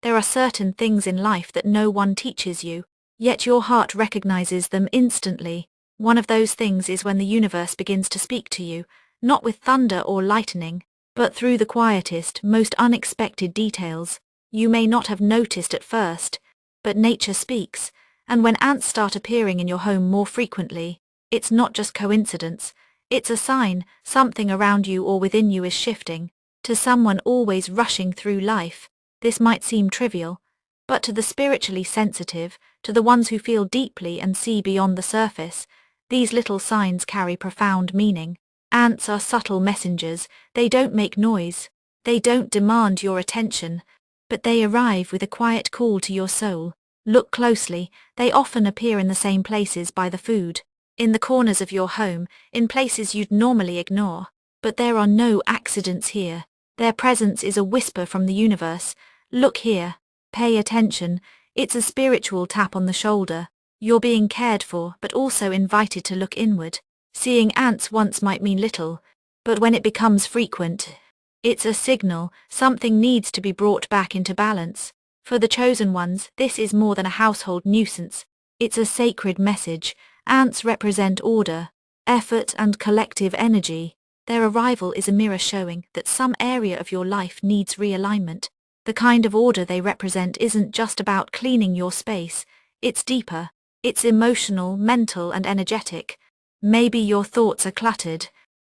There are certain things in life that no one teaches you, yet your heart recognizes them instantly. One of those things is when the universe begins to speak to you, not with thunder or lightning, but through the quietest, most unexpected details. You may not have noticed at first, but nature speaks, and when ants start appearing in your home more frequently, it's not just coincidence, it's a sign something around you or within you is shifting. To someone always rushing through life, this might seem trivial, but to the spiritually sensitive, to the ones who feel deeply and see beyond the surface, these little signs carry profound meaning. Ants are subtle messengers, they don't make noise, they don't demand your attention, but they arrive with a quiet call to your soul. Look closely, they often appear in the same places by the food, in the corners of your home, in places you'd normally ignore. But there are no accidents here. Their presence is a whisper from the universe. Look here, pay attention, it's a spiritual tap on the shoulder. You're being cared for, but also invited to look inward. Seeing ants once might mean little, but when it becomes frequent, it's a signal something needs to be brought back into balance. For the chosen ones, this is more than a household nuisance. It's a sacred message. Ants represent order, effort, and collective energy. Their arrival is a mirror showing that some area of your life needs realignment. The kind of order they represent isn't just about cleaning your space, it's deeper. It's emotional, mental, and energetic. Maybe your thoughts are cluttered.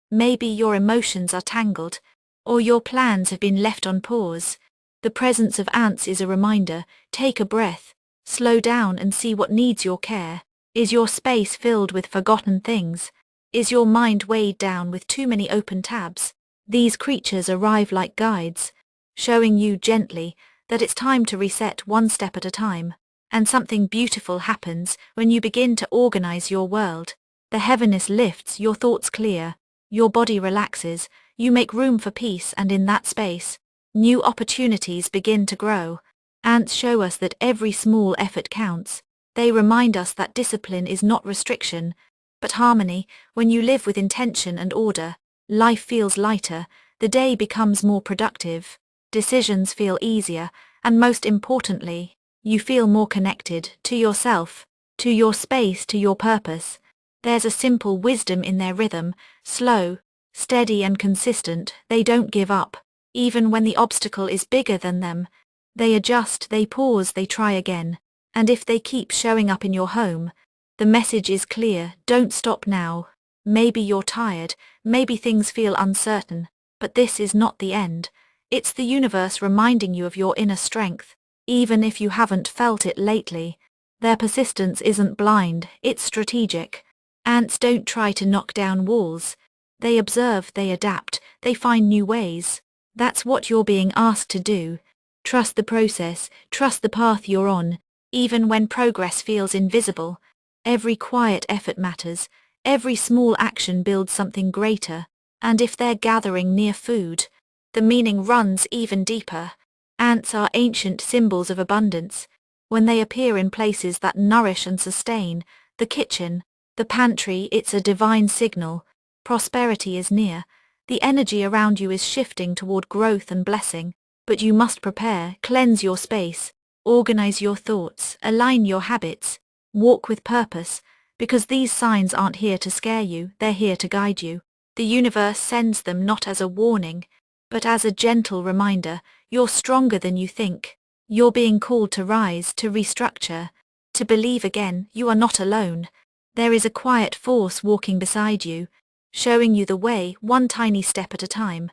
Maybe your emotions are tangled. Or your plans have been left on pause. The presence of ants is a reminder. Take a breath. Slow down and see what needs your care. Is your space filled with forgotten things? Is your mind weighed down with too many open tabs? These creatures arrive like guides, showing you gently that it's time to reset one step at a time. And something beautiful happens when you begin to organize your world. The heaviness lifts, your thoughts clear, your body relaxes, you make room for peace, and in that space, new opportunities begin to grow. Ants show us that every small effort counts. They remind us that discipline is not restriction, but harmony. When you live with intention and order, life feels lighter, the day becomes more productive, decisions feel easier, and most importantly, you feel more connected to yourself, to your space, to your purpose. There's a simple wisdom in their rhythm, slow, steady, and consistent. They don't give up, even when the obstacle is bigger than them. They adjust, they pause, they try again. And if they keep showing up in your home, the message is clear: don't stop now. Maybe you're tired, maybe things feel uncertain, but this is not the end. It's the universe reminding you of your inner strength, even if you haven't felt it lately. Their persistence isn't blind, it's strategic. Ants don't try to knock down walls. They observe, they adapt, they find new ways. That's what you're being asked to do. Trust the process, trust the path you're on, even when progress feels invisible. Every quiet effort matters, every small action builds something greater, and if they're gathering near food, the meaning runs even deeper. Ants are ancient symbols of abundance. When they appear in places that nourish and sustain, the kitchen, the pantry, it's a divine signal. Prosperity is near. The energy around you is shifting toward growth and blessing. But you must prepare, cleanse your space, organize your thoughts, align your habits, walk with purpose, because these signs aren't here to scare you, they're here to guide you. The universe sends them not as a warning, but as a gentle reminder. You're stronger than you think. You're being called to rise, to restructure, to believe again. You are not alone. There is a quiet force walking beside you, showing you the way, one tiny step at a time.